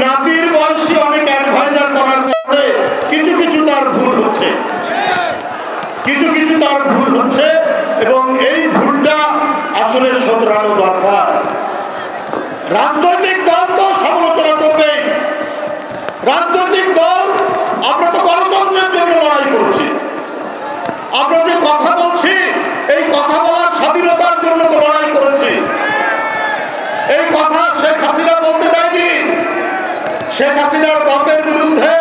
নাতির বয়সী অনেক অ্যাডভাইজার করার কারণে কিছু কিছু তার ভুল হচ্ছে, এবং এই ভুলটা আসলে শোধরানো দরকার। রাজনৈতিক দল তো সমালোচনা করবে, রাজনৈতিক দল, আমরা তো গণতন্ত্রের জন্য লড়াই করছি, আমরা যে কথা বলছি এই কথা বলার স্বাধীনতার জন্য তো লড়াই করেছি। এই কথা শেখ হাসিনা বলতে দেয়নি। শেখ হাসিনার বাপের বিরুদ্ধে,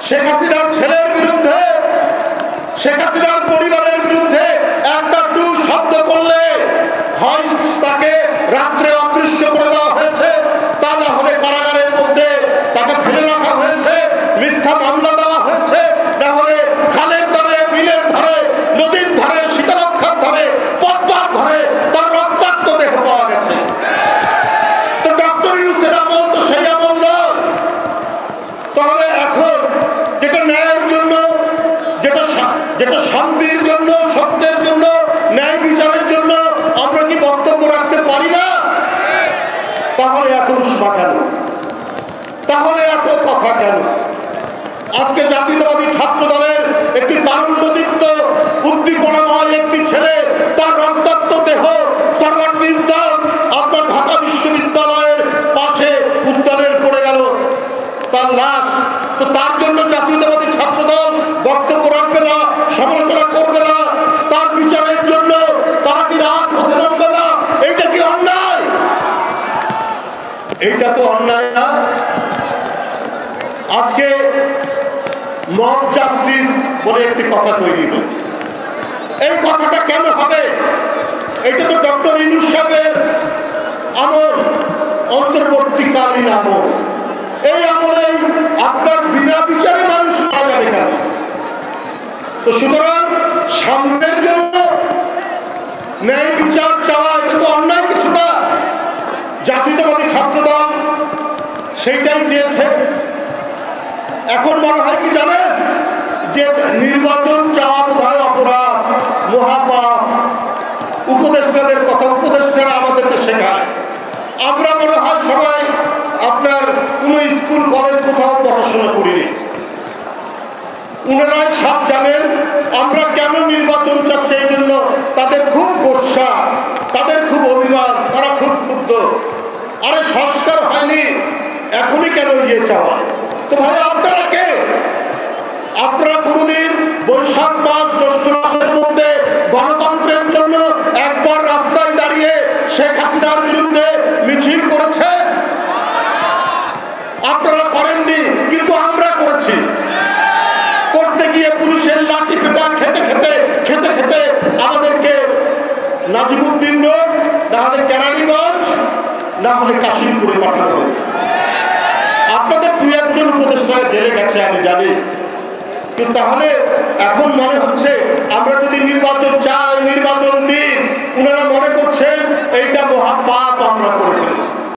শেখ হাসিনার ছেলের বিরুদ্ধে, শেখ হাসিনার পরিবারের বিরুদ্ধে একটা টু শব্দ করলে হয় তাকে রাত্রে অদৃশ্য করে দেওয়া হয়েছে, তা না হলে কারাগারের মধ্যে তাকে ফেলে রাখা হয়েছে, মিথ্যা মামলা দেওয়া হয়েছে, না হলে খালের ধারে, বিলের ধারে, নদীর ধারে, শীতলক্ষার ধারে, পদ্মার ধারে তার রক্তাক্ত দেহ পাওয়া গেছে। তো ডক্টর ইউনূসের আমল তো সেই আমল নয়। তাহলে এখন যেটা ন্যায়ের জন্য, যেটা শান্তির জন্য, সত্যের জন্য, ন্যায় বিচারের জন্য আমরা কি বক্তব্য রাখতে পারি না? তাহলে এত উষ্মা কেন? তাহলে এত কথা কেন? আজকে জাতীয়তাবাদী ছাত্র দলের একটি তারুণ্যদীপ্ত উদ্দীপনাময় একটি ছেলে, তার রক্তাক্ত দেহ সরওয়ার্দীর দল আপনার ঢাকা বিশ্ববিদ্যালয়ের পাশে উদ্যানের পড়ে গেল, তার লাশ। তো তার জন্য জাতীয়তাবাদী ছাত্র দল বক্তব্য রাখবে না, সমালোচনা করবে না? তার বিচারের জন্য তারা কি রাজপথে নামবে না? এইটা কি অন্যায়? এইটা তো অন্যায় না? আজকে মব জাস্টিস বলে একটি কথা তৈরি হচ্ছে। এই কথাটা কেন হবে? এটা তো ডক্টর ইউনূস সাহেবের আমল, অন্তর্বর্তীকালীন আমল। এই আমলে আপনার বিনা বিচারে মানুষ মারা যাবে কেন? তো সুতরাং সামনের জন্য ন্যায় বিচার চাওয়া এটা তো অন্যায় কিছু না। জাতীয়তাবাদী ছাত্রদল সেইটাই চেয়েছে। এখন মনে হয় কি জানেন, যে নির্বাচন চাওয়া বোধহয় অপরাধ, মহাপাপ। উপদেষ্টাদের কথা উপদেষ্টারা আমাদেরকে শেখায়। আমরা মনে হয় সবাই আপনার কোনো স্কুল কলেজ কোথাও পড়াশোনা করিনি, উনারাই সব জানেন। আমরা কেন নির্বাচন চাচ্ছি, এই জন্য তাদের খুব গোসা, তাদের খুব অভিমান, তারা খুব ক্ষুব্ধ। আরে সংস্কার হয়নি, এখনই কেন ইয়ে চাওয়া? তো ভাই আপনারা কে? আপনারা কোনদিন বৈশাখ মাস, জ্যৈষ্ঠ মাসের মধ্যে গণতন্ত্রের জন্য একবার রাস্তায় দাঁড়িয়ে শেখ হাসিনার বিরুদ্ধে মিছিল করেছে? আপনারা করেননি, কিন্তু আমরা করেছি। করতে গিয়ে পুলিশের লাঠি পেটা খেতে খেতে আমাদেরকে নাজিমুদ্দিন রোড, না হলে কেরানীগঞ্জ, না হলে কাশিমপুরে পাঠানো হয়েছে। আপনাদের দুই একজন উপদেষ্টা জেলে গেছে আমি জানি, কিন্তু তাহলে এখন